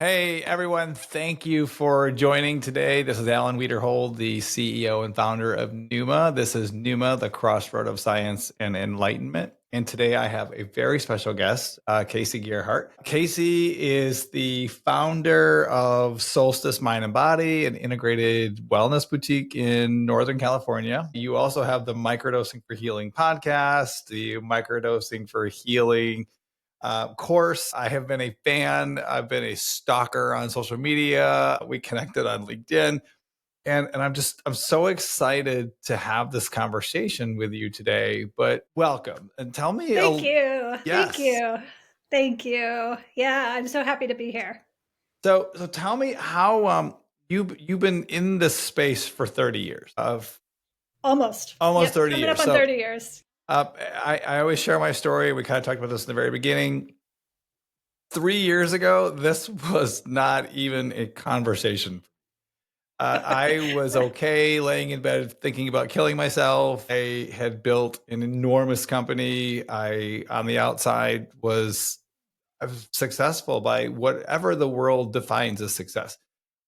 Hey everyone, thank you for joining today. This is Alan Weiderhold, the CEO and founder of Neuma. This is Neuma, the crossroad of science and enlightenment. And today I have a very special guest, Kayse Gehret. Kayse is the founder of Solstice Mind and Body, an integrated wellness boutique in Northern California. You also have the Microdosing for Healing podcast, the Microdosing for Healing course. I have been a fan. I've been a stalker on social media. We connected on LinkedIn. And I'm so excited to have this conversation with you today. But welcome and tell me Thank you. Thank yes. you. Thank you. Yeah, I'm so happy to be here. So tell me how you've been in this space for 30 years of Almost. almost Yep, 30 coming up years. on So 30 years. I always share my story. We kind of talked about this in the very beginning. 3 years ago, this was not even a conversation. I was okay laying in bed thinking about killing myself. I had built an enormous company. On the outside, I was successful by whatever the world defines as success.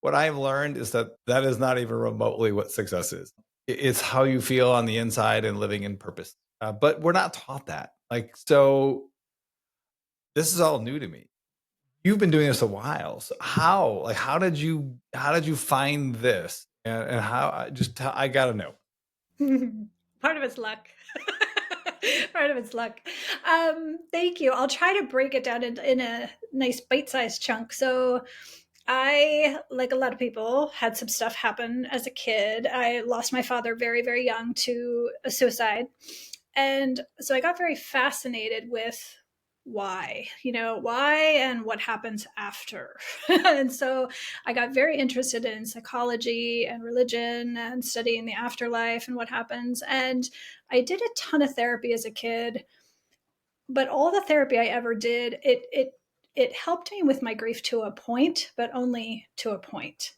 What I've learned is that is not even remotely what success is. It's how you feel on the inside and living in purpose. But we're not taught that. So this is all new to me. You've been doing this a while. So how did you find this? And how I gotta know. Part of it's luck. Part of it's luck. Thank you. I'll try to break it down in a nice bite-sized chunk. So I, like a lot of people, had some stuff happen as a kid. I lost my father very, very young to a suicide. And so I got very fascinated with why and what happens after. And so I got very interested in psychology and religion and studying the afterlife and what happens. And I did a ton of therapy as a kid, but all the therapy I ever did, it helped me with my grief to a point, but only to a point.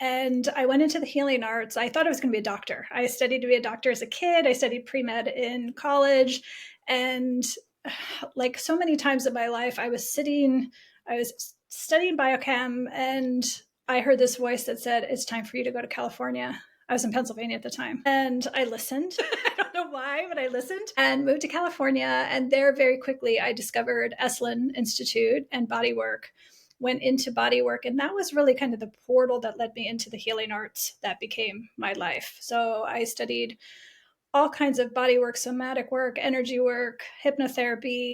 And I went into the healing arts. I thought I was going to be a doctor. I studied to be a doctor as a kid. I studied pre-med in college. And like so many times in my life, I was studying biochem, and I heard this voice that said, "It's time for you to go to California." I was in Pennsylvania at the time. And I listened. I don't know why, but I listened and moved to California. And there, very quickly, I discovered Esalen Institute and bodywork, went into bodywork. And that was really kind of the portal that led me into the healing arts that became my life. So I studied all kinds of bodywork, somatic work, energy work, hypnotherapy,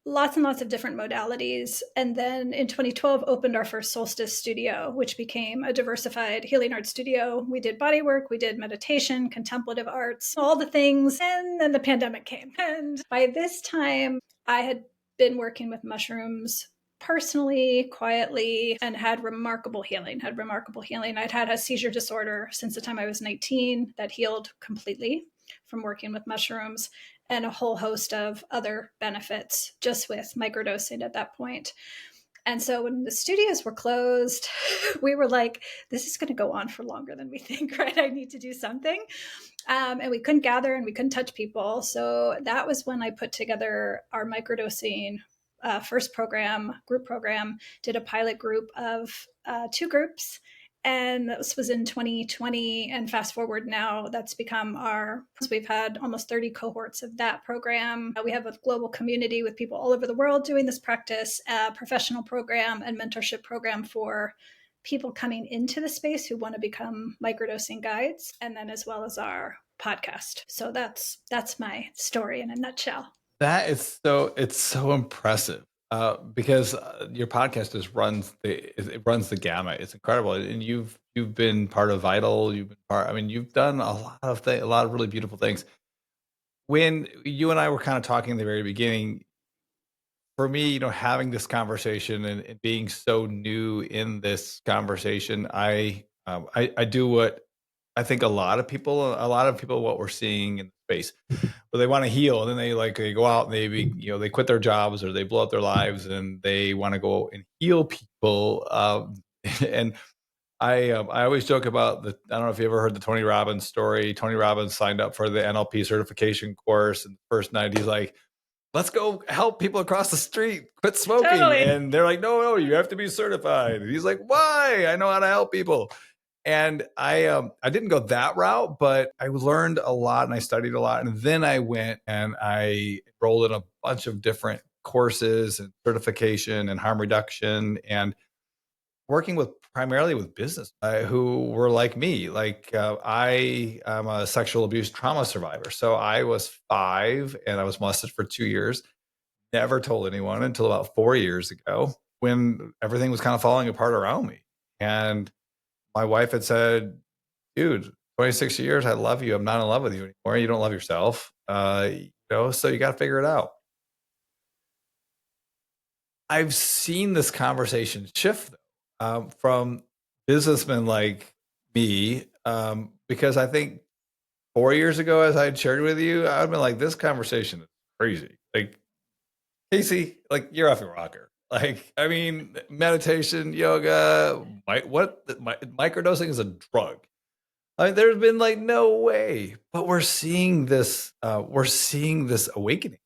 lots and lots of different modalities. And then in 2012, opened our first Solstice studio, which became a diversified healing arts studio. We did body work, we did meditation, contemplative arts, all the things. And then the pandemic came. And by this time, I had been working with mushrooms personally, quietly, and had remarkable healing. I'd had a seizure disorder since the time I was 19 that healed completely from working with mushrooms, and a whole host of other benefits just with microdosing at that point. And so when the studios were closed, we were like, this is going to go on for longer than we think, right? I need to do something. And we couldn't gather and we couldn't touch people. So that was when I put together our microdosing first group program, did a pilot group of 2 groups. And this was in 2020. And fast forward now, that's become we've had almost 30 cohorts of that program. We have a global community with people all over the world doing this practice, a professional program and mentorship program for people coming into the space who want to become microdosing guides, and then as well as our podcast. So that's my story in a nutshell. That is it's so impressive. Because your podcast it runs the gamut. It's incredible, and you've been part of Vital. You've been part. I mean, you've done a lot of really beautiful things. When you and I were kind of talking in the very beginning, for me, having this conversation and being so new in this conversation, I do what I think a lot of people, what we're seeing in space, where they want to heal, and then they go out and they quit their jobs or they blow up their lives and they want to go and heal people. And I always joke about I don't know if you ever heard the Tony Robbins story. Tony Robbins signed up for the NLP certification course, and the first night he's like, let's go help people across the street quit smoking. Totally. And they're like, no, you have to be certified. And he's like, why? I know how to help people. And I didn't go that route, but I learned a lot and I studied a lot. And then I went and I enrolled in a bunch of different courses and certification and harm reduction and working with primarily with business who were like me. Like I am a sexual abuse trauma survivor. So I was 5 and I was molested for 2 years. Never told anyone until about 4 years ago when everything was kind of falling apart around me. And my wife had said, dude, 26 years, I love you. I'm not in love with you anymore. You don't love yourself. So you got to figure it out. I've seen this conversation shift from businessmen like me, because I think 4 years ago, as I had shared with you, I'd been like, this conversation is crazy. Like, Casey, like, you're off your rocker. Like, I mean, meditation, yoga, microdosing is a drug. I mean, there's been like no way, but we're seeing this. We're seeing this awakening.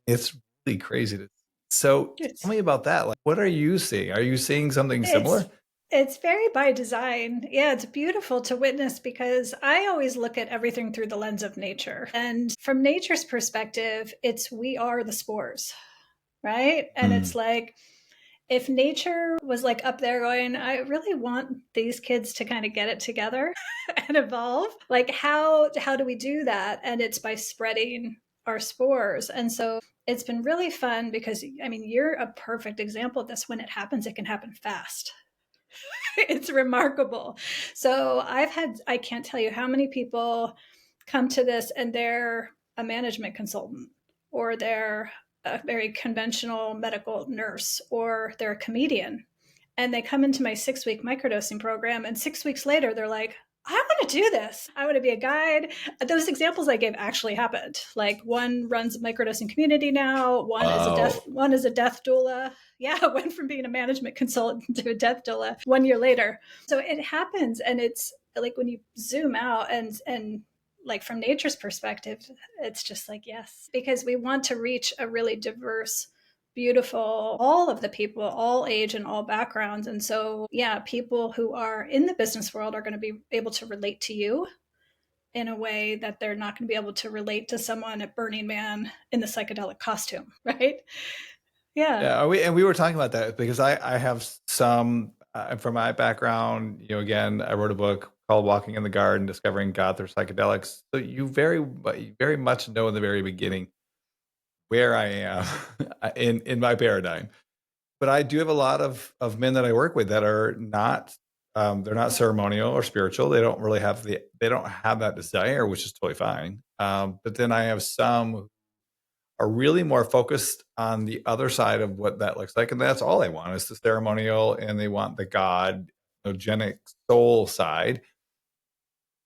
It's really crazy. So tell It's me about that. Like, what are you seeing? Are you seeing something it's similar? it's very by design. Yeah, it's beautiful to witness because I always look at everything through the lens of nature. And from nature's perspective, it's we are the spores, right? And Mm. it's like if nature was like up there going, I really want these kids to kind of get it together and evolve. Like how do we do that? And it's by spreading our spores. And so it's been really fun because I mean, you're a perfect example of this. When it happens, it can happen fast. It's remarkable. So I can't tell you how many people come to this and they're a management consultant or they're a very conventional medical nurse or they're a comedian. And they come into my 6 week microdosing program. And 6 weeks later, they're like, I want to do this. I want to be a guide. Those examples I gave actually happened. Like one runs a microdosing community now. Wow. One is a death doula. Yeah, I went from being a management consultant to a death doula 1 year later. So it happens, and it's like when you zoom out and like from nature's perspective, it's just like yes, because we want to reach a really diverse beautiful, all of the people, all age and all backgrounds. And so, yeah, people who are in the business world are going to be able to relate to you in a way that they're not going to be able to relate to someone at Burning Man in the psychedelic costume, right? Yeah. Yeah, we were talking about that because I have some from my background. Again, I wrote a book called "Walking in the Garden: Discovering God Through Psychedelics." So you very much know in the very beginning where I am in my paradigm. But I do have a lot of men that I work with that are not they're not ceremonial or spiritual. They don't have that desire, which is totally fine. But then I have some are really more focused on the other side of what that looks like. And that's all they want is the ceremonial and they want the God, genic soul side.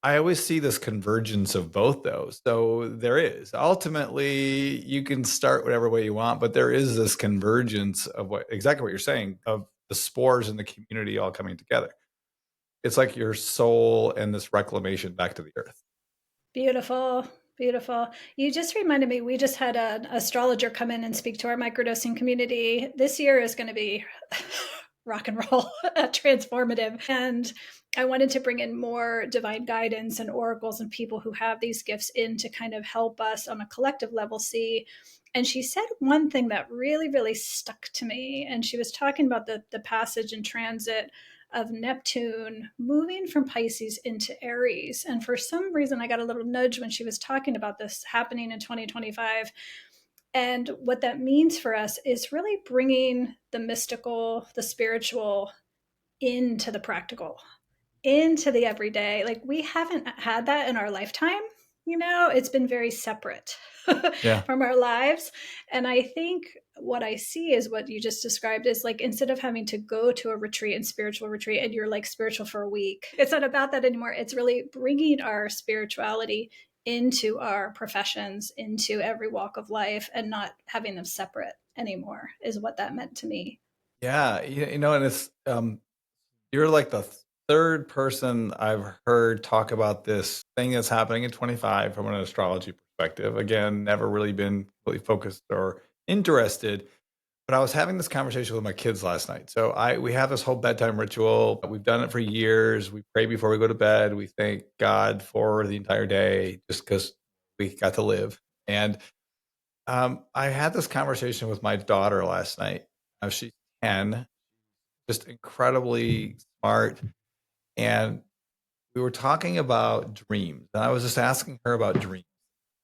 I always see this convergence of both those. So there is ultimately you can start whatever way you want, but there is this convergence of exactly what you're saying of the spores in the community all coming together. It's like your soul and this reclamation back to the earth. Beautiful. Beautiful. You just reminded me, we just had an astrologer come in and speak to our microdosing community. This year is going to be rock and roll, transformative. And I wanted to bring in more divine guidance and oracles and people who have these gifts in to kind of help us on a collective level see. And she said one thing that really, really stuck to me. And she was talking about the passage and transit of Neptune moving from Pisces into Aries. And for some reason, I got a little nudge when she was talking about this happening in 2025. And what that means for us is really bringing the mystical, the spiritual into the practical, into the everyday. Like we haven't had that in our lifetime. It's been very separate Yeah. from our lives. And I think what I see is what you just described is like instead of having to go to a retreat and spiritual retreat and you're like spiritual for a week, it's not about that anymore. It's really bringing our spirituality into our professions, into every walk of life, and not having them separate anymore, is what that meant to me. Yeah. And it's you're like the third person I've heard talk about this thing that's happening in 25 from an astrology perspective. Again, never really been really focused or interested. But I was having this conversation with my kids last night. So we have this whole bedtime ritual. We've done it for years. We pray before we go to bed. We thank God for the entire day just because we got to live. And I had this conversation with my daughter last night. She's 10, just incredibly smart. And we were talking about dreams. And I was just asking her about dreams.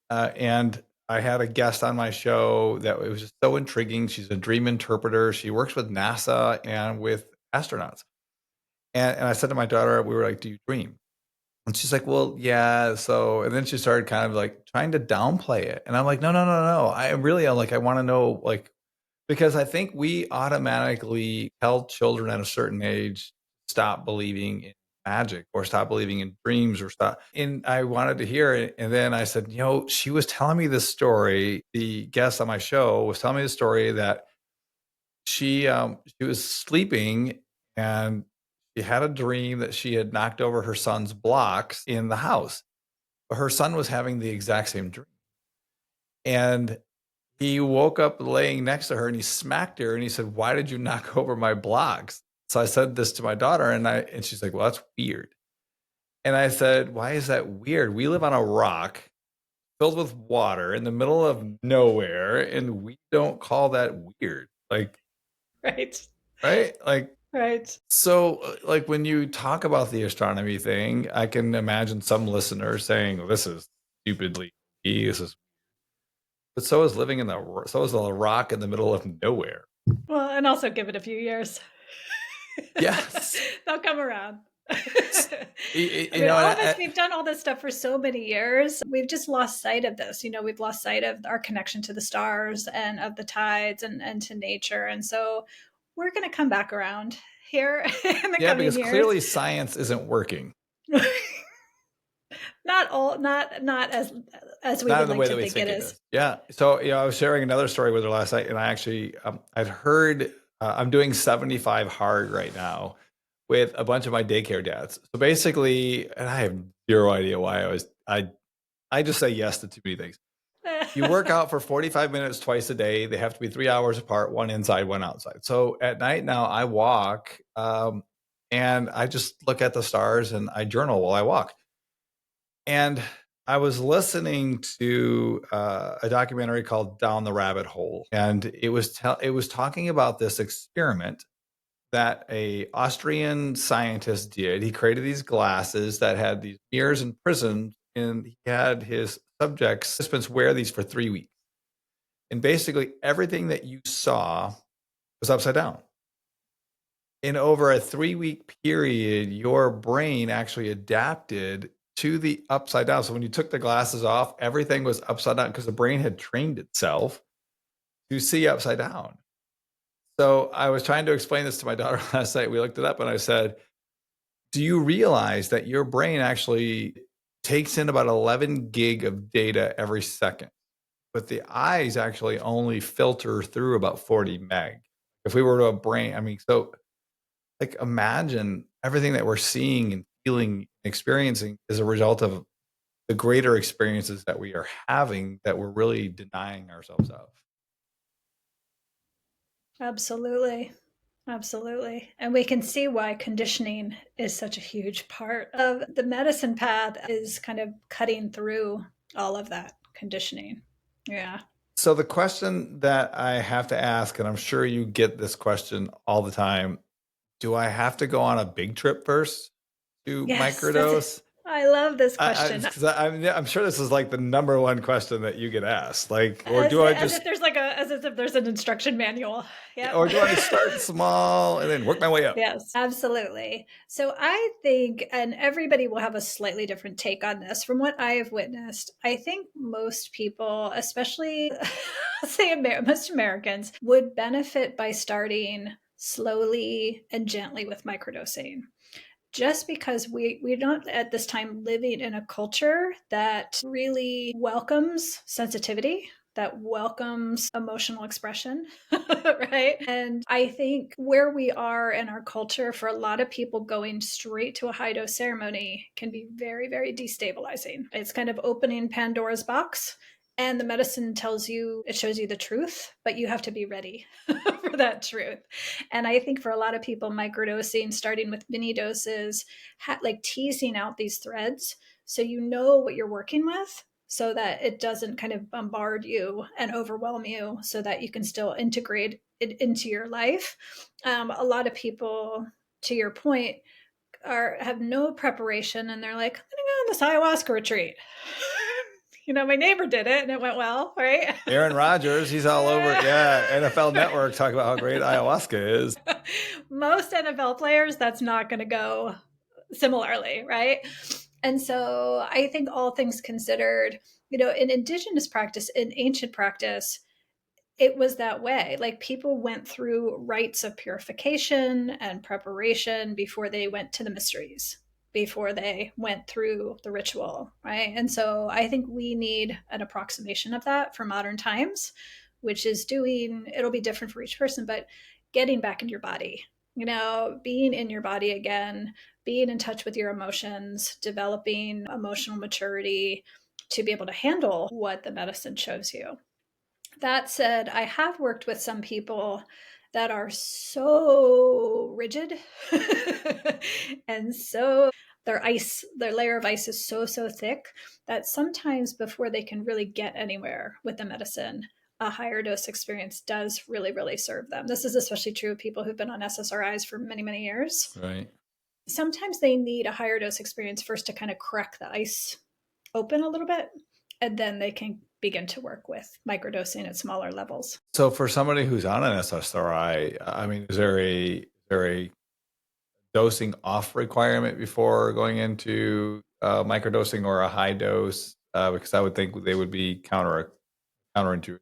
And I had a guest on my show that it was just so intriguing. She's a dream interpreter. She works with NASA and with astronauts. And I said to my daughter, we were like, do you dream? And she's like, well, yeah. So, and then she started kind of like trying to downplay it. And I'm like, no, no, no, no. I'm like, I want to know, like, because I think we automatically tell children at a certain age, stop believing in magic or stop believing in dreams or stop. And I wanted to hear it. And then I said, she was telling me this story. The guest on my show was telling me the story that she was sleeping and she had a dream that she had knocked over her son's blocks in the house. But her son was having the exact same dream. And he woke up laying next to her and he smacked her and he said, why did you knock over my blocks? So I said this to my daughter and she's like, well, that's weird. And I said, why is that weird? We live on a rock filled with water in the middle of nowhere and we don't call that weird. Like, Right. right? Like, Right. so like when you talk about the astronomy thing, I can imagine some listeners saying, well, this is stupidly, this is, but so is a rock in the middle of nowhere. Well, and also give it a few years. Yes. They'll come around. You All of us, we've done all this stuff for so many years. We've just lost sight of this. We've lost sight of our connection to the stars and of the tides and to nature. And so we're going to come back around here in the coming because years. clearly science isn't working. not as we would like to think it is. Yeah. So I was sharing another story with her last night, and I actually I'd heard I'm doing 75 hard right now with a bunch of my daycare dads. So basically, and I have zero idea why I just say yes to too many things. You work out for 45 minutes twice a day. They have to be 3 hours apart, one inside, one outside. So at night now I walk and I just look at the stars and I journal while I walk. And I was listening to a documentary called Down the Rabbit Hole, and it was talking about this experiment that a Austrian scientist did. He created these glasses that had these mirrors and prisms, and he had his participants wear these for 3 weeks. And basically everything that you saw was upside down. In over a 3-week period, your brain actually adapted to the upside down. So when you took the glasses off, everything was upside down because the brain had trained itself to see upside down. So I was trying to explain this to my daughter last night. We looked it up and I said, do you realize that your brain actually takes in about 11 gig of data every second? But the eyes actually only filter through about 40 meg. If we were to a brain, so like imagine everything that we're seeing and feeling and experiencing is a result of the greater experiences that we are having that we're really denying ourselves of. Absolutely. Absolutely. And we can see why conditioning is such a huge part of the medicine path, is kind of cutting through all of that conditioning. Yeah. So the question that I have to ask, and I'm sure you get this question all the time, do I have to go on a big trip first to microdose? I love this question. I'm sure this is like the number one question that you get asked. Like, or as if there's an instruction manual. Yeah. Or do I start small and then work my way up? Yes, absolutely. So I think, and everybody will have a slightly different take on this. From what I have witnessed, I think most people, especially say most Americans, would benefit by starting slowly and gently with microdosing. Just because we're not at this time living in a culture that really welcomes sensitivity, that welcomes emotional expression, right? And I think where we are in our culture, for a lot of people, going straight to a high dose ceremony can be very, very destabilizing. It's kind of opening Pandora's box. And the medicine tells you, it shows you the truth, but you have to be ready for that truth. And I think for a lot of people, microdosing, starting with mini doses, like teasing out these threads so you know what you're working with, so that it doesn't kind of bombard you and overwhelm you, so that you can still integrate it into your life. A lot of people, to your point, have no preparation, and they're like, I'm going to go on this ayahuasca retreat. My neighbor did it and it went well, right? Aaron Rodgers, he's all over. Yeah, NFL Network talk about how great ayahuasca is. Most NFL players, that's not going to go similarly, right? And so I think, all things considered, in indigenous practice, in ancient practice, it was that way. Like, people went through rites of purification and preparation before they went to the mysteries, before they went through the ritual, right? And so I think we need an approximation of that for modern times, which is it'll be different for each person, but getting back in your body, being in your body again, being in touch with your emotions, developing emotional maturity to be able to handle what the medicine shows you. That said, I have worked with some people that are so rigid and so their layer of ice is so, so thick that sometimes before they can really get anywhere with the medicine, a higher dose experience does really, really serve them. This is especially true of people who've been on SSRIs for many, many years. Right. Sometimes they need a higher dose experience first to kind of crack the ice open a little bit, and then they can begin to work with microdosing at smaller levels. So for somebody who's on an SSRI, I mean, is there a dosing off requirement before going into microdosing or a high dose? Because I would think they would be counterintuitive.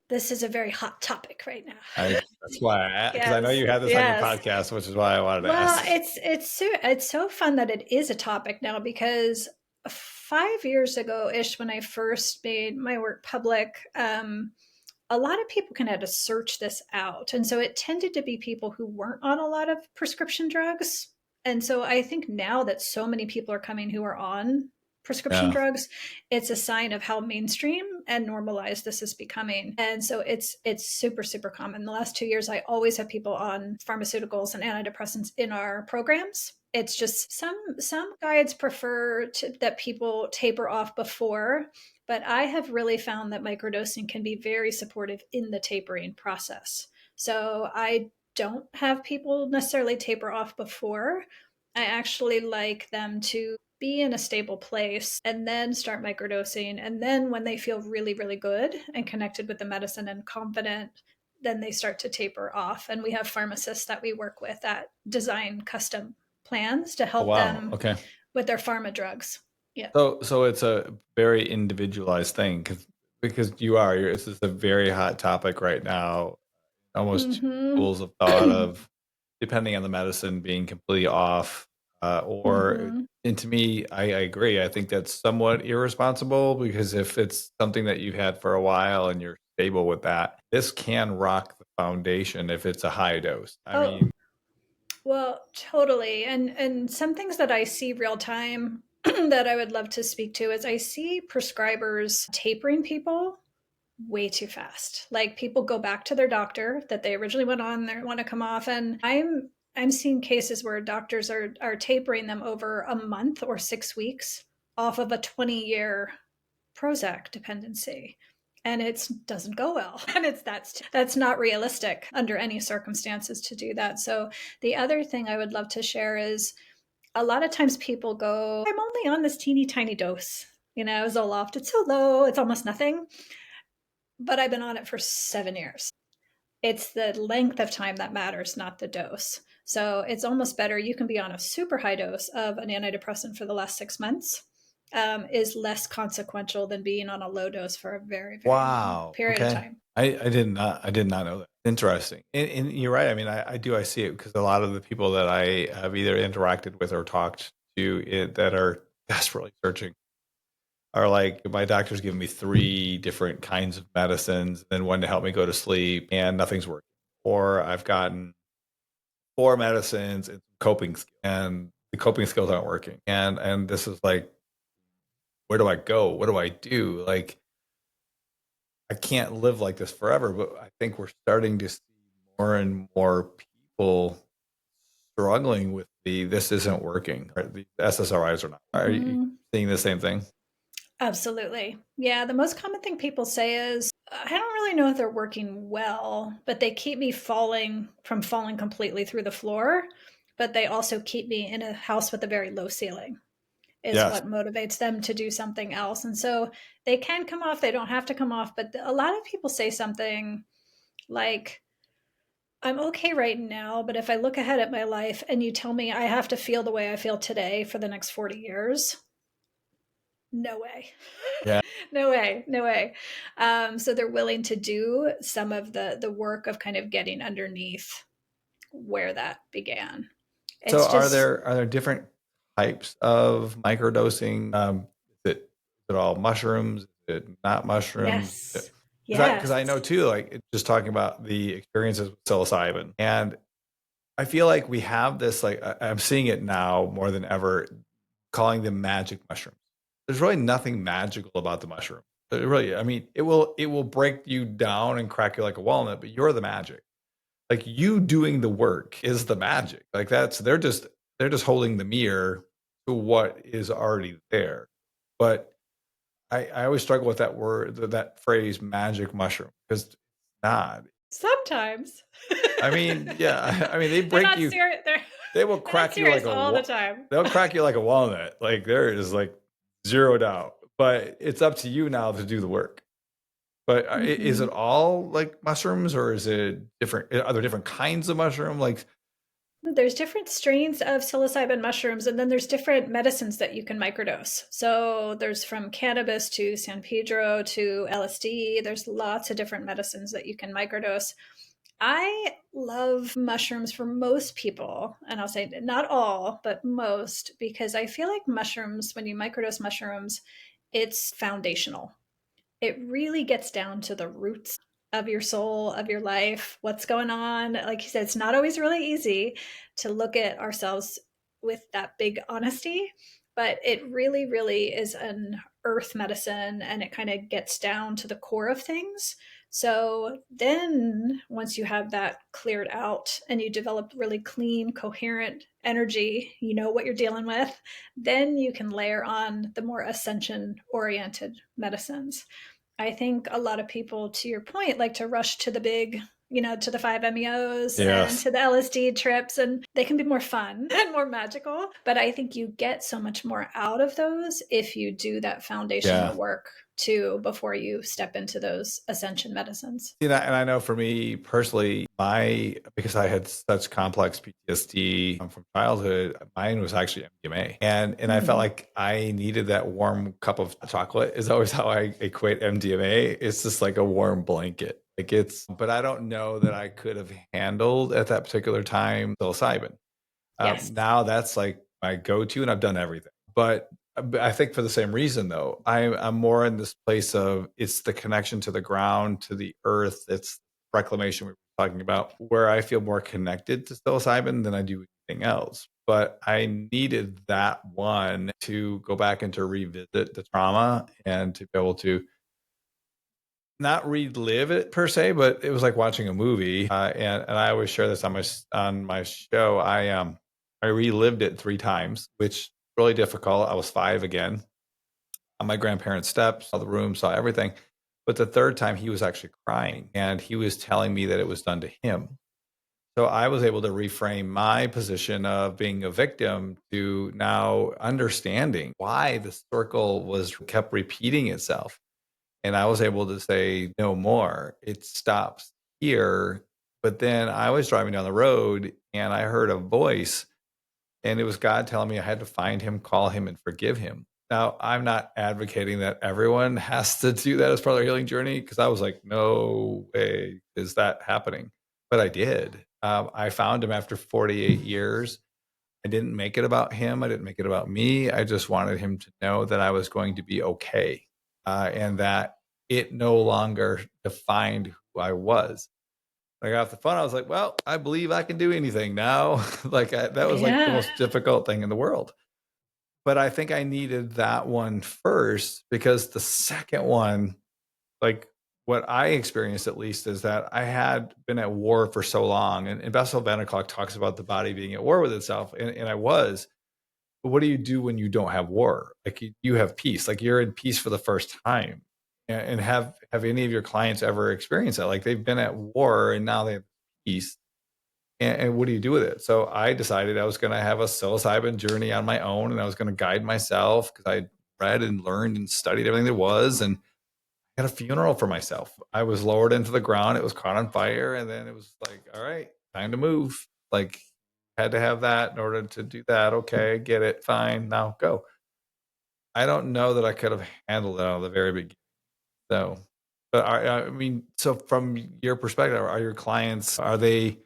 This is a very hot topic right now. That's why, because I know Yes, you had this on your yes. podcast, which is why I wanted to Well, ask. it's so fun that it is a topic now, because 5 years ago ish, when I first made my work public, a lot of people kind of had to search this out, and so it tended to be people who weren't on a lot of prescription drugs. And so I think now that so many people are coming who are on prescription Yeah. drugs, it's a sign of how mainstream and normalized this is becoming. And so it's super, super common. The last 2 years, I always have people on pharmaceuticals and antidepressants in our programs. It's just some guides prefer that people taper off before, but I have really found that microdosing can be very supportive in the tapering process. So I don't have people necessarily taper off before. I actually like them to be in a stable place and then start microdosing. And then when they feel really, really good and connected with the medicine and confident, then they start to taper off. And we have pharmacists that we work with that design custom plans to Oh, help wow. them Okay. with their pharma drugs. Yeah. So it's a very individualized thing because this is a very hot topic right now. Almost two schools of thought of, depending on the medicine, being completely off, and to me, I agree. I think that's somewhat irresponsible, because if it's something that you've had for a while and you're stable with that, this can rock the foundation if it's a high dose. I mean, Well, totally. And some things that I see real time that I would love to speak to is I see prescribers tapering people way too fast. Like, people go back to their doctor that they originally went on, they want to come off, and I'm seeing cases where doctors are tapering them over a month or 6 weeks off of a 20-year Prozac dependency. And it doesn't go well. And that's not realistic under any circumstances to do that. So the other thing I would love to share is, a lot of times people go, I'm only on this teeny tiny dose. Zoloft, it's so low, it's almost nothing. But I've been on it for 7 years. It's the length of time that matters, not the dose. So it's almost better. You can be on a super high dose of an antidepressant for the last 6 months, is less consequential than being on a low dose for a very, very long wow. period of Okay. time. I did not know that. Interesting. And you're right. I mean, I see it, because a lot of the people that I have either interacted with or talked to that are desperately searching Or like my doctor's giving me 3 different kinds of medicines, then one to help me go to sleep, and nothing's working. Or I've gotten 4 medicines and coping, and the coping skills aren't working. And this is like, where do I go? What do I do? Like, I can't live like this forever. But I think we're starting to see more and more people struggling with this isn't working. Or the SSRIs are not. Are you seeing the same thing? Absolutely. Yeah, the most common thing people say is, I don't really know if they're working well, but they keep me falling completely through the floor, but they also keep me in a house with a very low ceiling, is Yes. what motivates them to do something else. And so they can come off, they don't have to come off, but a lot of people say something like, I'm okay right now, but if I look ahead at my life and you tell me I have to feel the way I feel today for the next 40 years, no way. Yeah. No way, no way. So they're willing to do some of the work of kind of getting underneath where that began. So It's just are there different types of microdosing? Is it all mushrooms? Is it not mushrooms? yes, Because yes. I know too, like just talking about the experiences with psilocybin, and I feel like we have this, like I'm seeing it now more than ever, calling them magic mushrooms. There's really nothing magical about the mushroom. Really, I mean, it will break you down and crack you like a walnut, but you're the magic. Like, you doing the work is the magic. Like, they're just holding the mirror to what is already there. But I always struggle with that word, that phrase, magic mushroom, because it's not. Sometimes I mean, yeah, I mean, they're not serious. they will They're not crack you like serious all the time. they'll crack you like a walnut. Like, there is like zero doubt. But it's up to you now to do the work. But is it Mhm. all like mushrooms, or is it different? Are there different kinds of mushroom? Like, There's different strains of psilocybin mushrooms, and then there's different medicines that you can microdose. So there's from cannabis to San Pedro to LSD. There's lots of different medicines that you can microdose. I love mushrooms for most people, and I'll say not all, but most, because I feel like mushrooms, when you microdose mushrooms, it's foundational. It really gets down to the roots of your soul, of your life, what's going on. Like you said, it's not always really easy to look at ourselves with that big honesty, but it really, really is an earth medicine, and it kind of gets down to the core of things. So then, once you have that cleared out and you develop really clean, coherent energy, you know what you're dealing with, then you can layer on the more ascension oriented medicines. I think a lot of people, to your point, like to rush to the big, to the 5-MeOs and yes, to the LSD trips, and they can be more fun and more magical. But I think you get so much more out of those if you do that yeah. foundational work too before you step into those ascension medicines. And I know for me personally, because I had such complex PTSD from childhood, mine was actually MDMA, and I felt Mm. like I needed that warm cup of chocolate. Is always how I equate MDMA. It's just like a warm blanket. But I don't know that I could have handled at that particular time psilocybin. Yes. Now that's like my go-to, and I've done everything. But I think for the same reason, though, I'm more in this place of, it's the connection to the ground, to the earth. It's reclamation we were talking about, where I feel more connected to psilocybin than I do anything else. But I needed that one to go back and to revisit the trauma and to be able to not relive it per se, but it was like watching a movie. And I always share this on my show. I relived it 3 times, which really difficult. I was 5 again. On my grandparents' steps, saw the room, saw everything. But the third time, he was actually crying, and he was telling me that it was done to him. So I was able to reframe my position of being a victim to now understanding why the circle was kept repeating itself. And I was able to say, no more. It stops here. But then I was driving down the road and I heard a voice, and it was God telling me I had to find him, call him, and forgive him. Now, I'm not advocating that everyone has to do that as part of their healing journey, because I was like, no way is that happening. But I did. I found him after 48 years. I didn't make it about him. I didn't make it about me. I just wanted him to know that I was going to be okay, and that it no longer defined who I was. I got off the phone. I was like, well, I believe I can do anything now. That was like the Yeah. most difficult thing in the world. But I think I needed that one first, because the second one, like what I experienced at least, is that I had been at war for so long. And Bessel van der Kolk talks about the body being at war with itself. And I was. But what do you do when you don't have war? Like you have peace. Like you're in peace for the first time. And have any of your clients ever experienced that? Like they've been at war and now they have peace. And what do you do with it? So I decided I was going to have a psilocybin journey on my own, and I was going to guide myself, because I read and learned and studied everything there was, and had a funeral for myself. I was lowered into the ground. It was caught on fire. And then it was like, all right, time to move. Like, had to have that in order to do that. Okay, get it. Fine. Now go. I don't know that I could have handled it out of the very beginning. So, but I mean, so from your perspective, are your clients, are they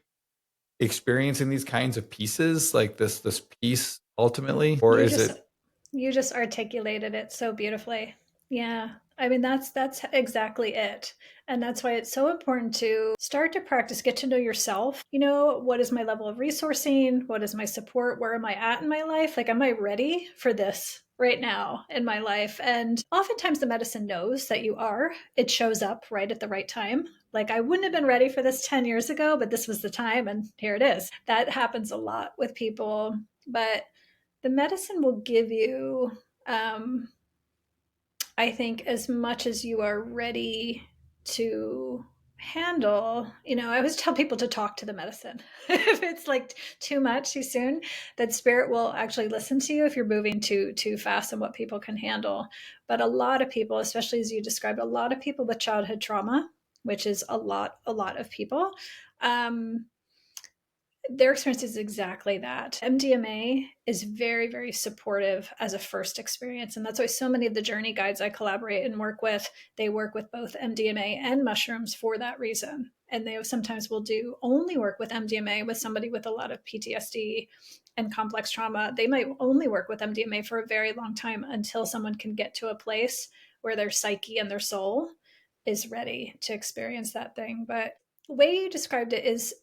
experiencing these kinds of pieces, like this piece ultimately, or You is just it? you just articulated it so beautifully. Yeah. I mean, that's exactly it. And that's why it's so important to start to practice, get to know yourself. You know, what is my level of resourcing? What is my support? Where am I at in my life? Like, am I ready for this right now in my life? And oftentimes the medicine knows that you are. It shows up right at the right time. Like, I wouldn't have been ready for this 10 years ago, but this was the time, and here it is. That happens a lot with people. But the medicine will give you, um, I think, as much as you are ready to handle. You know, I always tell people to talk to the medicine. If it's like too much too soon, that spirit will actually listen to you if you're moving too fast and what people can handle. But a lot of people, especially as you described, a lot of people with childhood trauma, which is a lot of people, um, their experience is exactly that. MDMA is very, very supportive as a first experience. And that's why so many of the journey guides I collaborate and work with, they work with both MDMA and mushrooms for that reason. And they sometimes will do only work with MDMA with somebody with a lot of PTSD and complex trauma. They might only work with MDMA for a very long time until someone can get to a place where their psyche and their soul is ready to experience that thing. But the way you described it is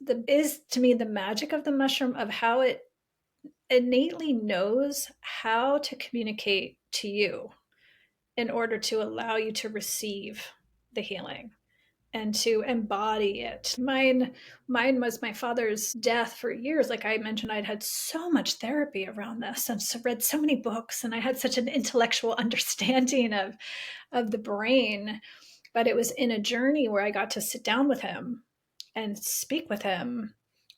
to me the magic of the mushroom, of how it innately knows how to communicate to you in order to allow you to receive the healing and to embody it. Mine was my father's death for years. Like I mentioned, I'd had so much therapy around this and read so many books, and I had such an intellectual understanding of the brain. But it was in a journey where I got to sit down with him and speak with him.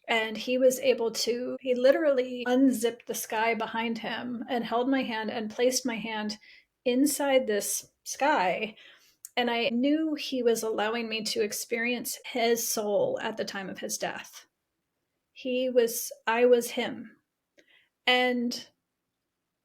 And he was able to, he literally unzipped the sky behind him and held my hand and placed my hand inside this sky. And I knew he was allowing me to experience his soul at the time of his death. I was him. And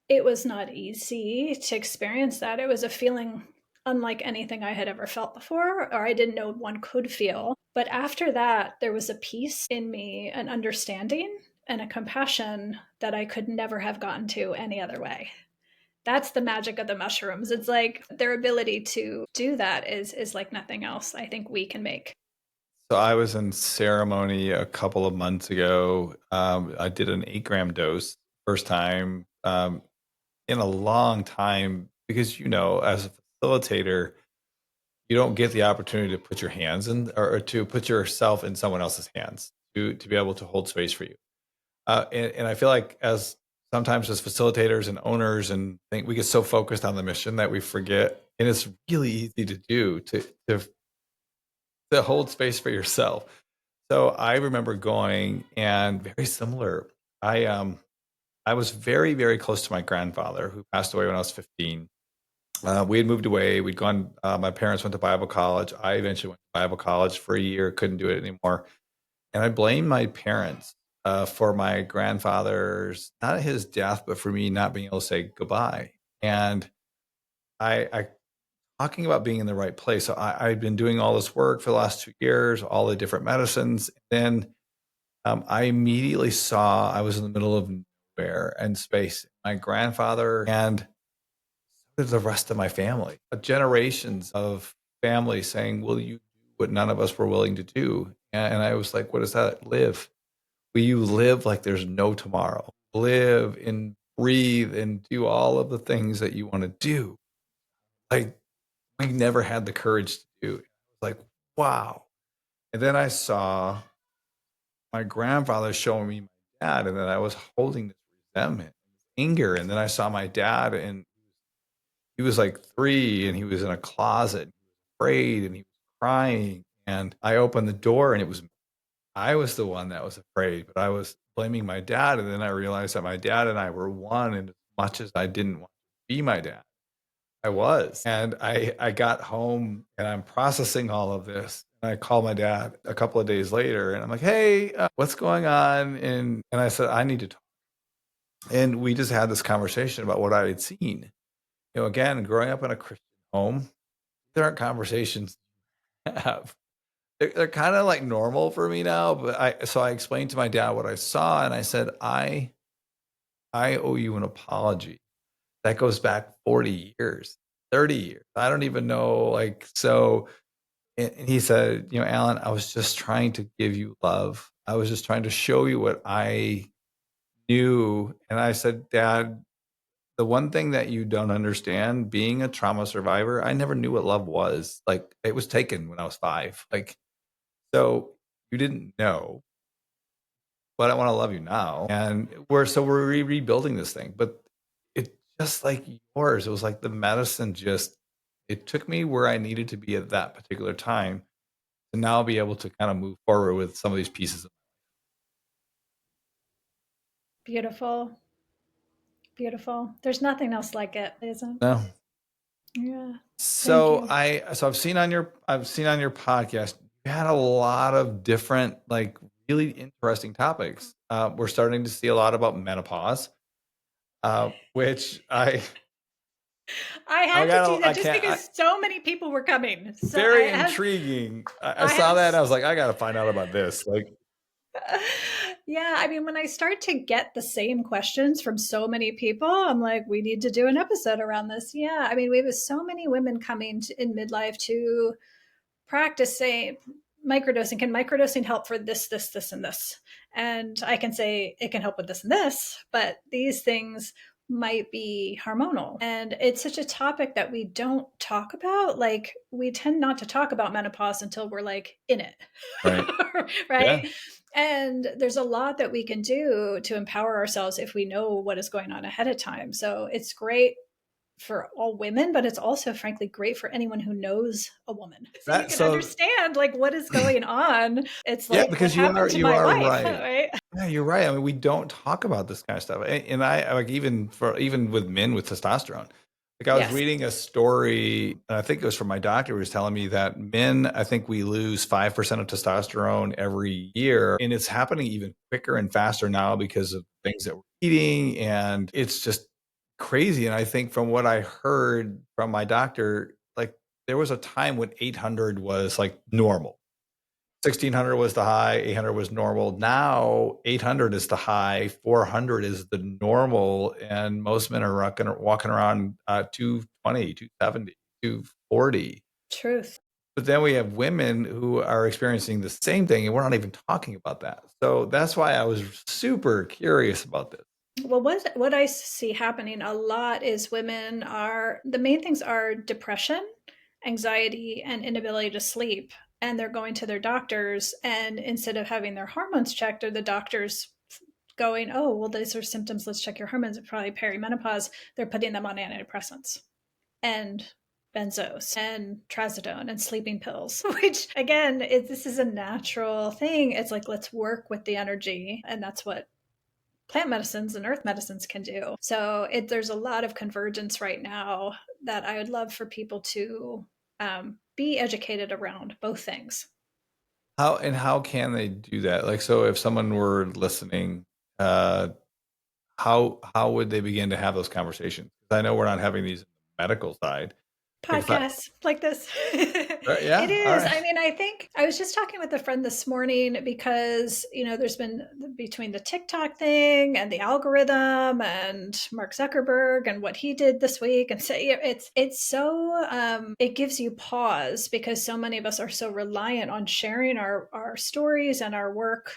it was not easy to experience that. It was a feeling unlike anything I had ever felt before, or I didn't know one could feel. But after that, there was a peace in me, an understanding and a compassion that I could never have gotten to any other way. That's the magic of the mushrooms. It's like their ability to do that is like nothing else I think we can make. So I was in ceremony a couple of months ago. I did an 8-gram dose, first time in a long time, because as a facilitator, you don't get the opportunity to put your hands in, or to put yourself in someone else's hands, to be able to hold space for you. And I feel like, as sometimes as facilitators and owners, and think we get so focused on the mission that we forget, and it's really easy to do, to hold space for yourself. So I remember going, and very similar. I was very, very close to my grandfather, who passed away when I was 15. We had moved away. We'd gone. My parents went to Bible college. I eventually went to Bible college for a year. Couldn't do it anymore, and I blame my parents for my grandfather's, not his death, but for me not being able to say goodbye. And I talking about being in the right place. So I'd been doing all this work for the last 2 years, all the different medicines. Then I immediately saw I was in the middle of there and space. My grandfather and so did the rest of my family. Generations of family saying, will you do what none of us were willing to do? And I was like, what is that? Live. Will you live like there's no tomorrow? Live and breathe and do all of the things that you want to do. Like, we never had the courage to do. It was like, wow. And then I saw my grandfather showing me my dad, and then I was holding this resentment, anger. And then I saw my dad, and he was like 3, and he was in a closet, afraid, and he was crying. And I opened the door, and I was the one that was afraid, but I was blaming my dad. And then I realized that my dad and I were one. And as much as I didn't want to be my dad, I was. And I got home and I'm processing all of this. And I called my dad a couple of days later and I'm like, hey, what's going on? And I said, I need to talk. And we just had this conversation about what I had seen. Again, growing up in a Christian home, there aren't conversations to have. They're kind of like normal for me now. But so I explained to my dad what I saw, and I said, I owe you an apology. That goes back 40 years, 30 years. I don't even know. Like, so, and he said, Alan, I was just trying to give you love. I was just trying to show you what I knew. And I said, Dad, the one thing that you don't understand, being a trauma survivor, I never knew what love was. Like, it was taken when I was 5. Like, so you didn't know, but I want to love you now. And we're rebuilding this thing. But it just like yours, it was like the medicine it took me where I needed to be at that particular time to now be able to kind of move forward with some of these pieces. Beautiful. Beautiful. There's nothing else like it, isn't? No. Yeah. So I've seen on your podcast, you had a lot of different, like, really interesting topics. We're starting to see a lot about menopause, which I had to do that just because so many people were coming. So very intriguing. I saw that and I was like, I got to find out about this. Like, yeah, I mean, when I start to get the same questions from so many people, I'm like, we need to do an episode around this. Yeah, I mean, we have so many women coming in midlife to practice say microdosing. Can microdosing help for this, this, this, and this? And I can say it can help with this and this, but these things might be hormonal. And it's such a topic that we don't talk about. Like, we tend not to talk about menopause until we're like in it. right. Right. Yeah. And there's a lot that we can do to empower ourselves if we know what is going on ahead of time. So it's great for all women, but it's also frankly great for anyone who knows a woman. So you can understand like what is going on. It's like, because what happened to my wife, right? Yeah, you're right. I mean, we don't talk about this kind of stuff. And I like, even with men with testosterone. Like, I was reading a story, and I think it was from my doctor, who was telling me that men, I think we lose 5% of testosterone every year. And it's happening even quicker and faster now because of things that we're eating. And it's just crazy. And I think from what I heard from my doctor, like, there was a time when 800 was like normal. 1600 was the high, 800 was normal. Now 800 is the high, 400 is the normal, and most men are walking around 220, 270, 240. Truth. But then we have women who are experiencing the same thing, and we're not even talking about that. So that's why I was super curious about this. Well, what I see happening a lot is the main things are depression, anxiety, and inability to sleep. And they're going to their doctors, and instead of having their hormones checked, or the doctors going, oh, well, these are symptoms, let's check your hormones, it's probably perimenopause, they're putting them on antidepressants and benzos and trazodone and sleeping pills, which again, this is a natural thing. It's like, let's work with the energy. And that's what plant medicines and earth medicines can do. So there's a lot of convergence right now that I would love for people to be educated around both things. How can they do that? Like, so if someone were listening, how would they begin to have those conversations? Because I know we're not having these on the medical side. Like if I, Podcasts like this. yeah, It all is. right. I mean, I think I was just talking with a friend this morning because, there's been between the TikTok thing and the algorithm and Mark Zuckerberg and what he did this week. And so it's so, it gives you pause because so many of us are so reliant on sharing our stories and our work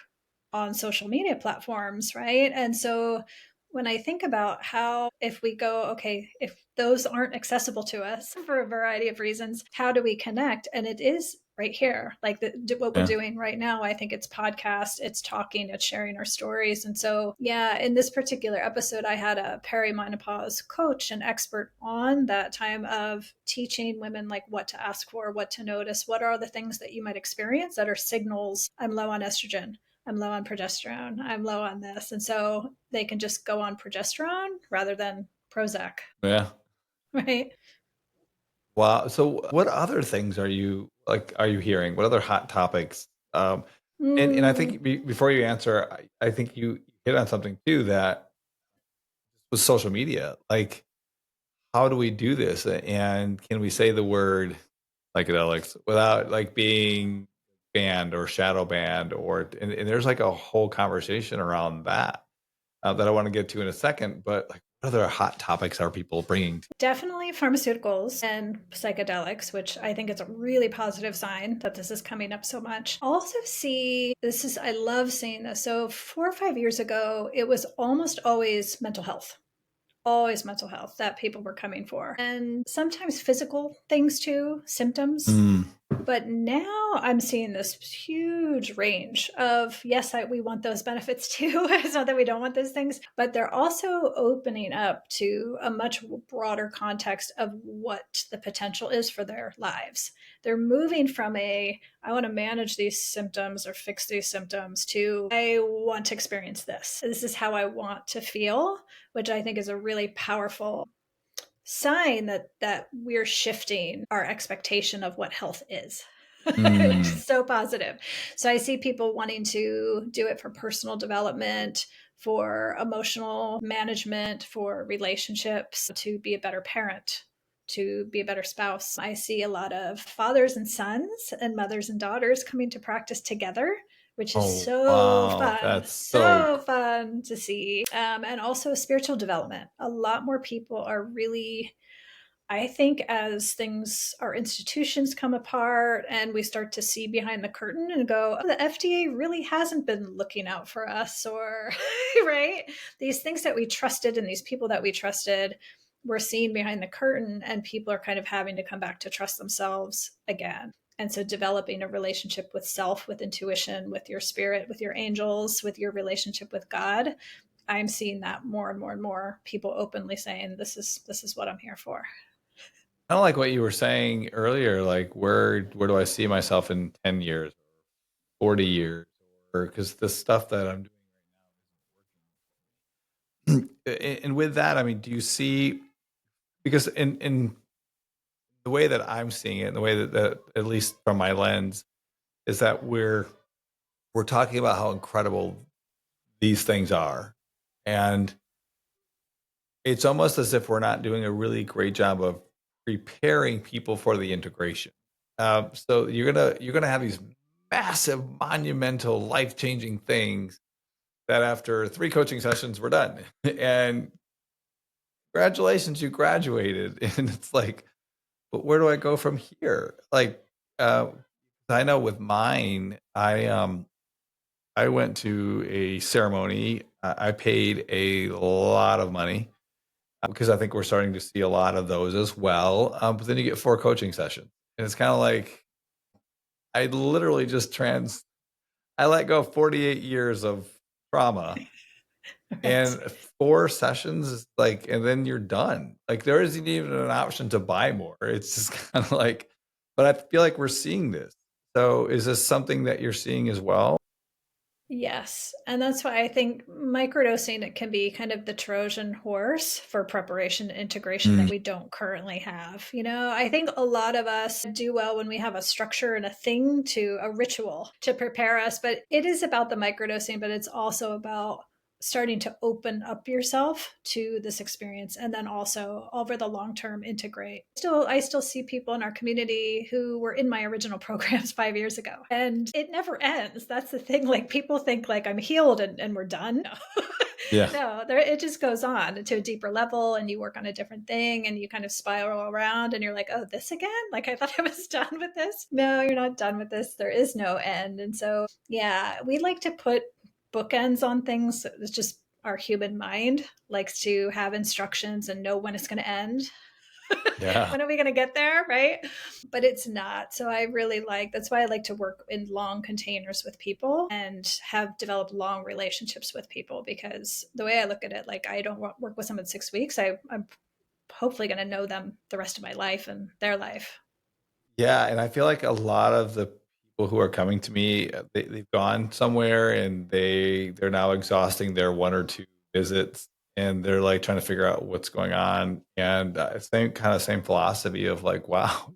on social media platforms, right? And so when I think about how, if we go, okay, if those aren't accessible to us for a variety of reasons, how do we connect? And it is right here, like what we're Yeah. doing right now. I think it's podcast, it's talking, it's sharing our stories. And so, yeah, in this particular episode, I had a perimenopause coach, an expert on that time of teaching women like what to ask for, what to notice, what are the things that you might experience that are signals. I'm low on estrogen, I'm low on progesterone, I'm low on this. And so they can just go on progesterone rather than Prozac, Yeah. right? Wow. So what other things are you hearing? What other hot topics? And I Mm, think before you answer, I think you hit on something too that with social media, like how do we do this? And can we say the word psychedelics without like being banned or shadow banned and there's like a whole conversation around that that I want to get to in a second, but like what other hot topics are people bringing to definitely pharmaceuticals and psychedelics, which I think is a really positive sign that this is coming up so much. Also, see, I love seeing this. So, 4 or 5 years ago, it was almost always mental health that people were coming for. And sometimes physical things too, symptoms. Mm, But now I'm seeing this huge range of, yes, we want those benefits too. It's not that we don't want those things, but they're also opening up to a much broader context of what the potential is for their lives. They're moving from I want to manage these symptoms or fix these symptoms to, I want to experience this. This is how I want to feel, which I think is a really powerful sign that we're shifting our expectation of what health is. mm. It's so positive. So I see people wanting to do it for personal development, for emotional management, for relationships, to be a better parent, to be a better spouse. I see a lot of fathers and sons and mothers and daughters coming to practice together, which is Oh so wow, fun, that's so so fun to see. And also spiritual development. A lot more people are really, I think, as our institutions come apart and we start to see behind the curtain and go, oh, the FDA really hasn't been looking out for us, or, right? These things that we trusted and these people that we trusted, we're seeing behind the curtain, and people are kind of having to come back to trust themselves again. And so developing a relationship with self, with intuition, with your spirit, with your angels, with your relationship with God. I'm seeing that more and more and more people openly saying, this is what I'm here for. kind of like what you were saying earlier, like where do I see myself in 10 years, 40 years, or because the stuff that I'm doing right now and with that, I mean, do you see because in the way that I'm seeing it, and the way that at least from my lens, is that we're talking about how incredible these things are. And it's almost as if we're not doing a really great job of preparing people for the integration. So you're gonna have these massive, monumental, life changing things that after 3 coaching sessions we're done, and congratulations, you graduated. And it's like, but where do I go from here? Like, uh, I know with mine, I went to a ceremony. I paid a lot of money because I think we're starting to see a lot of those as well. But then you get 4 coaching sessions, and it's kind of like I literally I let go of 48 years of trauma, Right. and 4 sessions is like, and then you're done. Like there isn't even an option to buy more. It's just kind of like, but I feel like we're seeing this. So is this something that you're seeing as well? Yes. And that's why I think microdosing, it can be kind of the Trojan horse for preparation and integration that Mm, we don't currently have. I think a lot of us do well when we have a structure and a ritual to prepare us, but it is about the microdosing, but it's also about starting to open up yourself to this experience, and then also over the long term integrate. I still see people in our community who were in my original programs 5 years ago, and it never ends. That's the thing. Like, people think like I'm healed and we're done. Yeah. No, it just goes on to a deeper level, and you work on a different thing, and you kind of spiral around, and you're like, oh, this again? Like, I thought I was done with this. No, you're not done with this. There is no end. And so, yeah, we like to put bookends on things. It's just our human mind likes to have instructions and know when it's going to end. Yeah. When are we going to get there, right? But it's not. So I really that's why I like to work in long containers with people and have developed long relationships with people, because the way I look at it, like, I don't work with someone 6 weeks. I'm hopefully going to know them the rest of my life and their life. Yeah, and I feel like a lot of the people who are coming to me, they've gone somewhere and they're now exhausting their one or two visits, and they're like trying to figure out what's going on. And same philosophy of like, wow,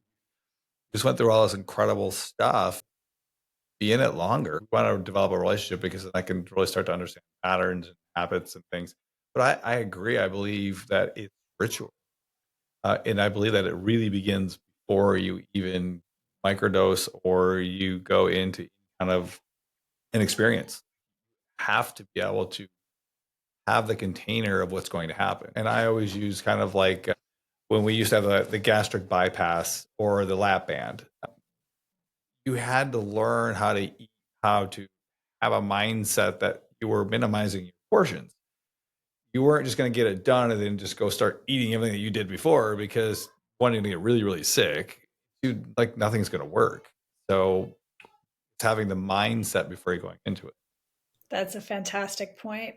just went through all this incredible stuff. Be in it longer. We want to develop a relationship because then I can really start to understand patterns and habits and things. But I agree. I believe that it's ritual. And I believe that it really begins before you even microdose or you go into kind of an experience. Have to be able to have the container of what's going to happen. And I always use kind of like when we used to have the gastric bypass or the lap band, you had to learn how to eat, how to have a mindset that you were minimizing your portions. You weren't just going to get it done and then just go start eating everything that you did before, because wanting to get really, really sick, dude, like nothing's going to work. So it's having the mindset before you're going into it. That's a fantastic point.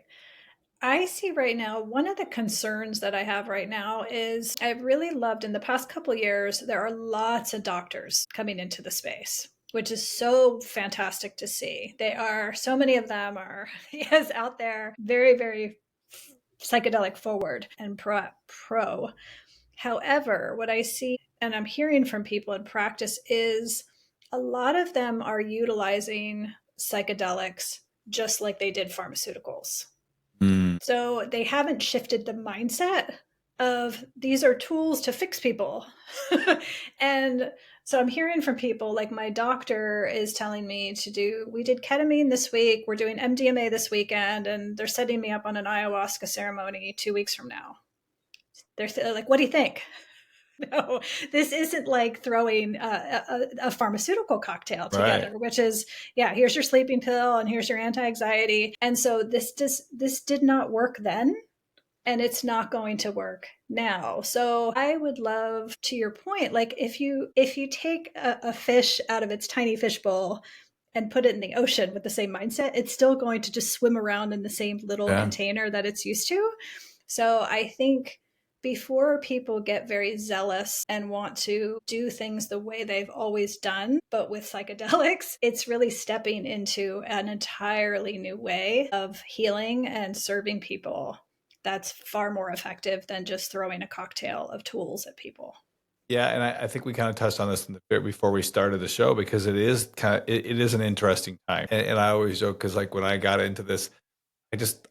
I see right now, one of the concerns that I have right now is I've really loved in the past couple of years, there are lots of doctors coming into the space, which is so fantastic to see. They are, so many of them are, yes, out there, very, very psychedelic forward and pro. However, what I see and I'm hearing from people in practice is a lot of them are utilizing psychedelics just like they did pharmaceuticals. Mm. So they haven't shifted the mindset of these are tools to fix people. And so I'm hearing from people, like my doctor is telling me we did ketamine this week, we're doing MDMA this weekend, and they're setting me up on an ayahuasca ceremony 2 weeks from now. They're like, what do you think? No, this isn't like throwing a pharmaceutical cocktail Right. together, which is, yeah, here's your sleeping pill and here's your anti-anxiety. And so this did not work then, and it's not going to work now. So I would love, to your point, like if you take a fish out of its tiny fishbowl and put it in the ocean with the same mindset, it's still going to just swim around in the same little Yeah. container that it's used to. So I think before people get very zealous and want to do things the way they've always done, but with psychedelics, it's really stepping into an entirely new way of healing and serving people that's far more effective than just throwing a cocktail of tools at people. Yeah, and I think we kind of touched on this in the bit before we started the show, because it is it is an interesting time, and I always joke because like when I got into this,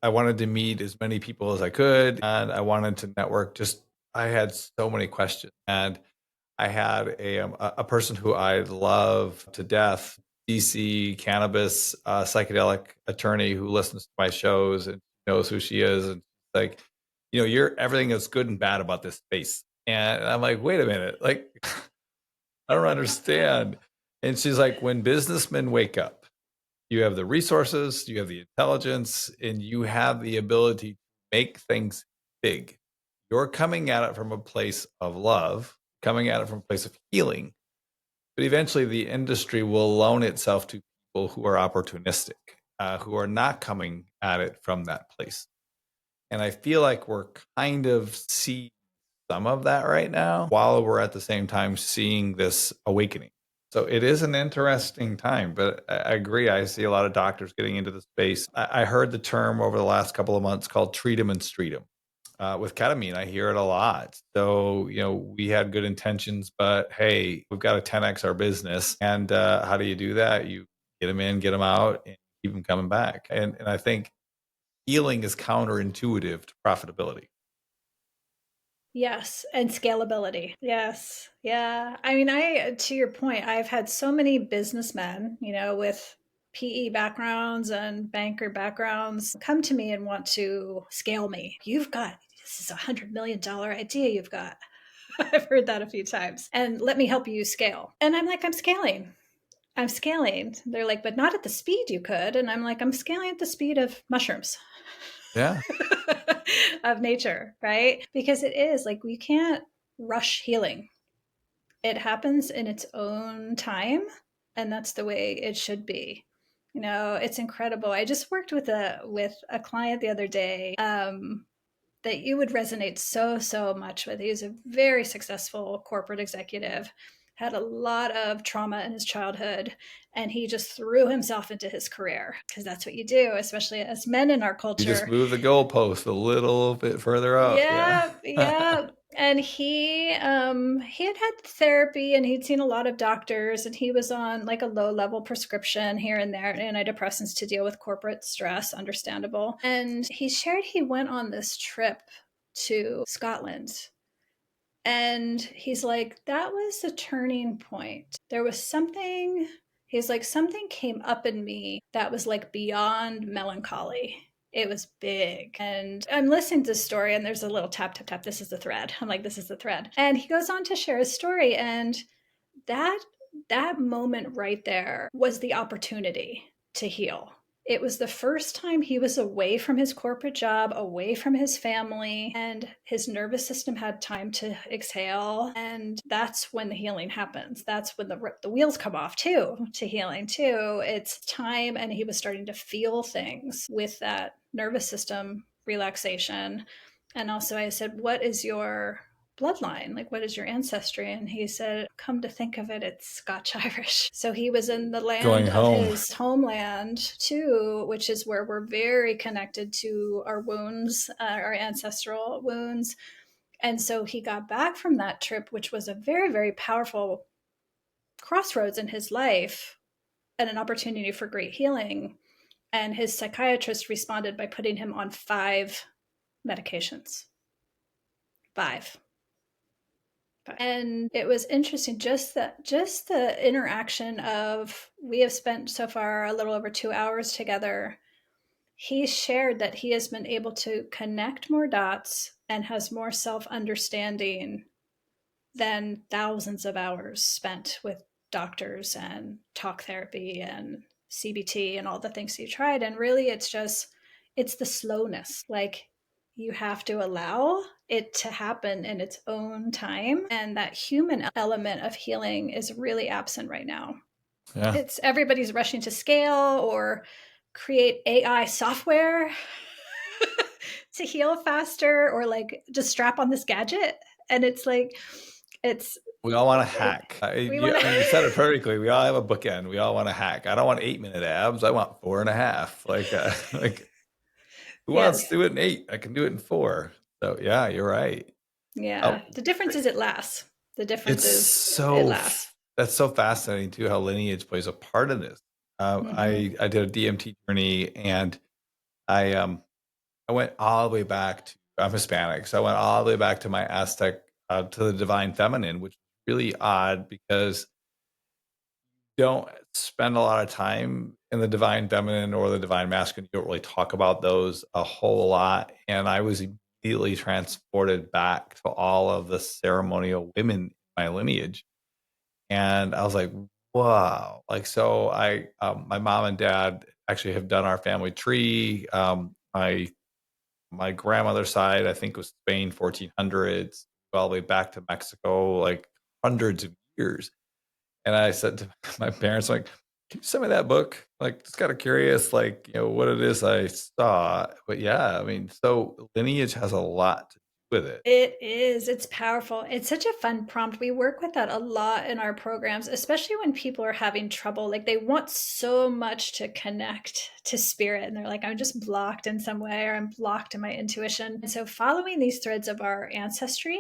I wanted to meet as many people as I could, and I wanted to network. Just I had so many questions, and I had a person who I love to death, DC cannabis psychedelic attorney who listens to my shows and knows who she is, and like, you're everything that's good and bad about this space. And I'm like, wait a minute, like I don't understand. And she's like, when businessmen wake up, you have the resources, you have the intelligence, and you have the ability to make things big. You're coming at it from a place of love, coming at it from a place of healing. But eventually, the industry will loan itself to people who are opportunistic, who are not coming at it from that place. And I feel like we're kind of seeing some of that right now while we're at the same time seeing this awakening. So it is an interesting time, but I agree. I see a lot of doctors getting into the space. I heard the term over the last couple of months called treat 'em and street 'em. With ketamine, I hear it a lot. So, we had good intentions, but hey, we've got to 10x our business. And how do you do that? You get them in, get them out, and keep them coming back. And I think healing is counterintuitive to profitability. Yes, and scalability. Yes. Yeah. I mean, to your point, I've had so many businessmen, with PE backgrounds and banker backgrounds come to me and want to scale me. This is $100 million idea you've got. I've heard that a few times. And let me help you scale. And I'm like, I'm scaling. I'm scaling. They're like, but not at the speed you could. And I'm like, I'm scaling at the speed of mushrooms. Yeah. Of nature, right? Because it is like we can't rush healing. It happens in its own time, and that's the way it should be. It's incredible. I just worked with a client the other day, that you would resonate so much with. He's a very successful corporate executive, had a lot of trauma in his childhood, and he just threw himself into his career because that's what you do, especially as men in our You just culture. move the goalpost a little bit further up. Yeah. Yeah, yeah. And he had had therapy, and he'd seen a lot of doctors, and he was on like a low level prescription here and there, antidepressants to deal with corporate stress, understandable. And he shared he went on this trip to Scotland, and he's like, that was a turning point. There was something, he's like, something came up in me that was like beyond melancholy. It was big. And I'm listening to the story, and there's a little tap, tap, tap. This is the thread. I'm like, this is the thread. And he goes on to share his story. And that that moment right there was the opportunity to heal. It was the first time he was away from his corporate job, away from his family, and his nervous system had time to exhale. And that's when the healing happens. That's when the wheels come off too, to healing too. It's time, and he was starting to feel things with that nervous system relaxation. And also I said, what is your bloodline? Like, what is your ancestry? And he said, come to think of it, it's Scotch Irish. So he was in the Going land of home. his homeland too, which is where we're very connected to our wounds, our ancestral wounds. And so he got back from that trip, which was a very, very powerful crossroads in his life and an opportunity for great healing. And his psychiatrist responded by putting him on 5 medications. 5. And it was interesting, just the interaction of, we have spent so far a little over 2 hours together. He shared that he has been able to connect more dots and has more self-understanding than thousands of hours spent with doctors and talk therapy and CBT and all the things he tried. And really, it's the slowness. Like, you have to allow it to happen in its own time. And that human element of healing is really absent right now. Yeah. It's everybody's rushing to scale or create AI software to heal faster, or like just strap on this gadget. And it's like, we all want to hack. we want You said it to. perfectly. We all have a bookend. We all want to hack. I don't want 8-minute abs. I want 4.5. Like who wants to Yes. do it in 8? I can do it in 4. So yeah, you're right. Yeah. Oh, The difference is it lasts. The difference it's is it so lasts. that's so fascinating too, how lineage plays a part in this. Mm-hmm. I did a DMT journey, and I went all the way back to, I'm Hispanic, so I went all the way back to my Aztec, to the divine feminine, which is really odd because you don't spend a lot of time in the divine feminine or the divine masculine. You don't really talk about those a whole lot. And I was immediately transported back to all of the ceremonial women in my lineage. And I was like, wow. Like, so my mom and dad actually have done our family tree. My grandmother's side, I think, was Spain, 1400s, all the way back to Mexico, like hundreds of years. And I said to my parents, like, can you send me that book? Like, just kind of curious, like, what it is I saw. But yeah, I mean, so lineage has a lot to do with it. It is. It's powerful. It's such a fun prompt. We work with that a lot in our programs, especially when people are having trouble. Like, they want so much to connect to spirit, and they're like, I'm just blocked in some way, or I'm blocked in my intuition. And so following these threads of our ancestry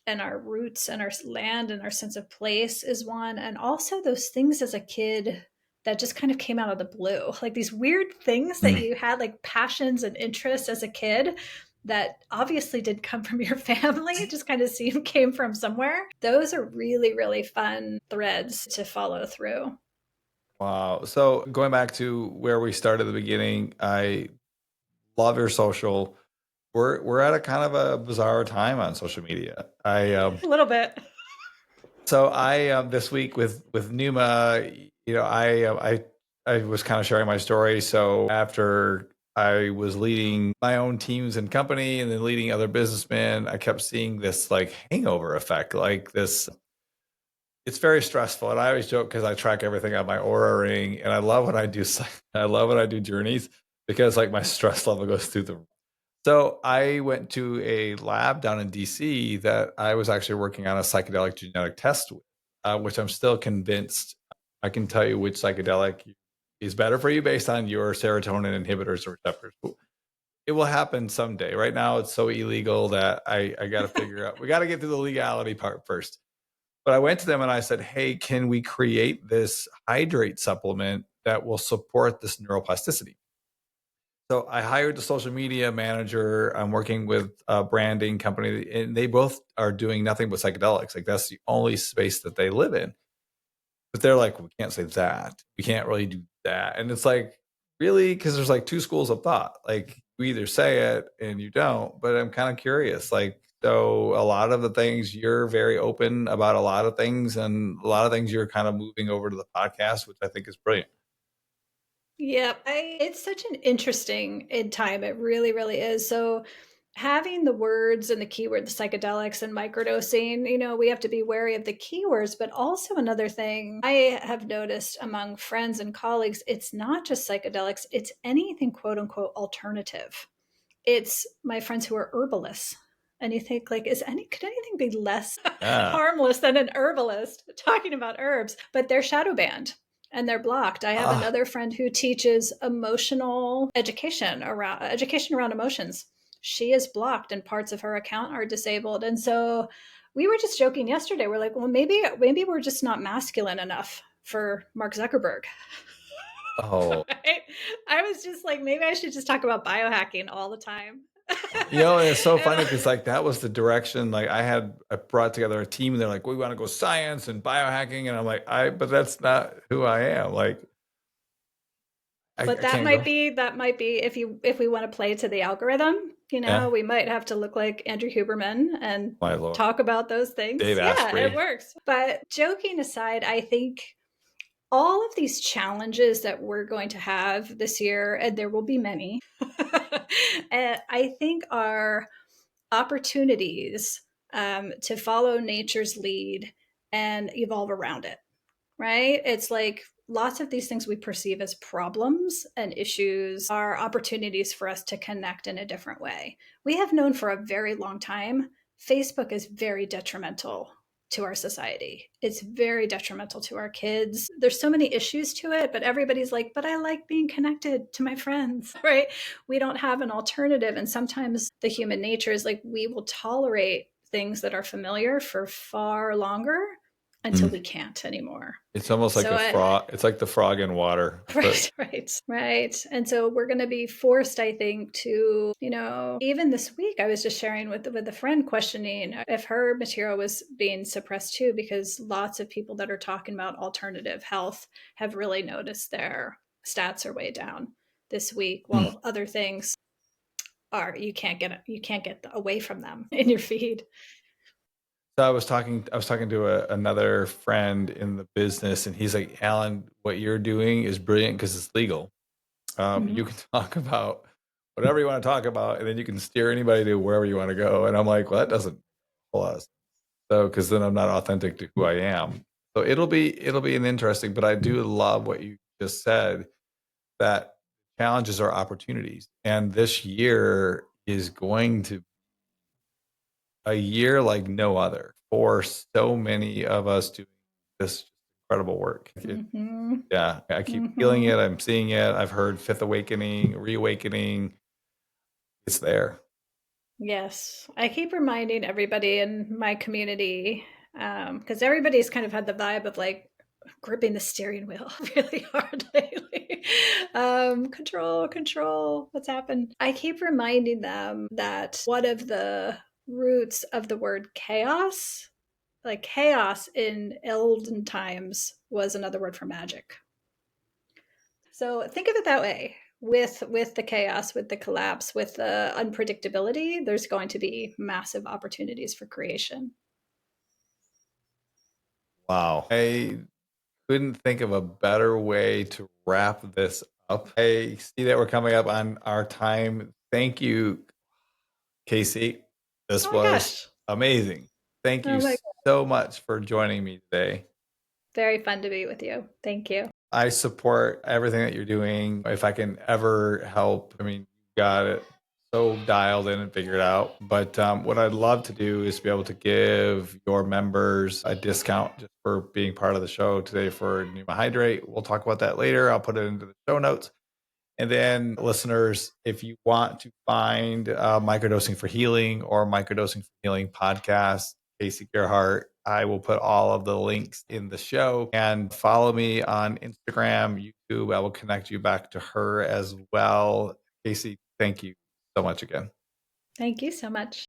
and our roots and our land and our sense of place is one. And also those things as a kid that just kind of came out of the blue. Like these weird things that you had, like passions and interests as a kid that obviously did come from your family, it just kind of came from somewhere. Those are really, really fun threads to follow through. Wow. So going back to where we started at the beginning, I love your social. We're at a kind of a bizarre time on social media. A little bit. So I this week with Neuma, I was kind of sharing my story. So after I was leading my own teams and company and then leading other businessmen, I kept seeing this like hangover effect, like this. It's very stressful, and I always joke because I track everything on my Aura ring, and I love when I do I love when I do journeys because like my stress level goes through the. So I went to a lab down in DC that I was actually working on a psychedelic genetic test with, which I'm still convinced I can tell you which psychedelic is better for you based on your serotonin inhibitors or receptors. It will happen someday. Right now, it's so illegal that I got to figure out. We got to get through the legality part first. But I went to them and I said, "Hey, can we create this hydrate supplement that will support this neuroplasticity?" So I hired the social media manager. I'm working with a branding company, and they both are doing nothing but psychedelics. Like that's the only space that they live in. But they're like, we can't say that. We can't really do that. And it's like, really? Because there's like two schools of thought. Like you either say it and you don't. But I'm kind of curious. Like, so a lot of the things you're very open about a lot of things, and a lot of things you're kind of moving over to the podcast, which I think is brilliant. Yeah, it's such an interesting time. It really, really is. So having the words and the keyword, the psychedelics and microdosing, we have to be wary of the keywords, but also another thing I have noticed among friends and colleagues, it's not just psychedelics, it's anything quote unquote alternative. It's my friends who are herbalists. And you think like, could anything be less Yeah. harmless than an herbalist talking about herbs? But they're shadow banned and they're blocked. I have another friend who teaches emotional education around emotions. She is blocked and parts of her account are disabled. And so we were just joking yesterday. We're like, well, maybe we're just not masculine enough for Mark Zuckerberg. Oh, Right? I was just like, maybe I should just talk about biohacking all the time. it's so funny because like that was the direction. Like I brought together a team, and they're like, we want to go science and biohacking, and I'm like, but that's not who I am. Like, I But can't go. that might be if we want to play to the algorithm, Yeah, we might have to look like Andrew Huberman and my lord, talk about those things. Dave Yeah, it Asprey. works. But joking aside, I think all of these challenges that we're going to have this year, and there will be many, I think are opportunities to follow nature's lead and evolve around it, right? It's like lots of these things we perceive as problems and issues are opportunities for us to connect in a different way. We have known for a very long time Facebook is very detrimental to our society. It's very detrimental to our kids. There's so many issues to it, but everybody's like, but I like being connected to my friends, right? We don't have an alternative. And sometimes the human nature is like, we will tolerate things that are familiar for far longer until we can't anymore. It's almost like So a frog. It's like the frog in water. right, right. And so we're going to be forced, I think, to, even this week, I was just sharing with a friend questioning if her material was being suppressed too, because lots of people that are talking about alternative health have really noticed their stats are way down this week, while other things are you can't get away from them in your feed. So I was talking to another friend in the business, and he's like, Alan, what you're doing is brilliant because it's legal. You can talk about whatever you want to talk about, and then you can steer anybody to wherever you want to go. And I'm like, well, that doesn't plus. So, because then I'm not authentic to who I am. So it'll be an interesting, but I do love what you just said, that challenges are opportunities. And this year is going to a year like no other for so many of us doing this incredible work. Yeah, I keep feeling it. I'm seeing it. I've heard fifth awakening, reawakening. It's there. Yes, I keep reminding everybody in my community because everybody's kind of had the vibe of like gripping the steering wheel really hard lately. Control, what's happened? I keep reminding them that one of the roots of the word chaos, like chaos in olden times, was another word for magic. So think of it that way. With the chaos, with the collapse, with the unpredictability, there's going to be massive opportunities for creation. Wow. I couldn't think of a better way to wrap this up. I see that we're coming up on our time. Thank you, Casey. This Oh my was gosh. amazing. Thank Oh you my, so much for joining me today. very fun to be with you. Thank you. I support everything that you're doing. If I can ever help, I mean, you got it so dialed in and figured out. But what I'd love to do is be able to give your members a discount just for being part of the show today for Neuma Hydrate. We'll talk about that later. I'll put it into the show notes. And then, listeners, if you want to find Microdosing for Healing or Microdosing for Healing podcast, Kayse Gehret, I will put all of the links in the show. And follow me on Instagram, YouTube. I will connect you back to her as well. Kayse, thank you so much again. Thank you so much.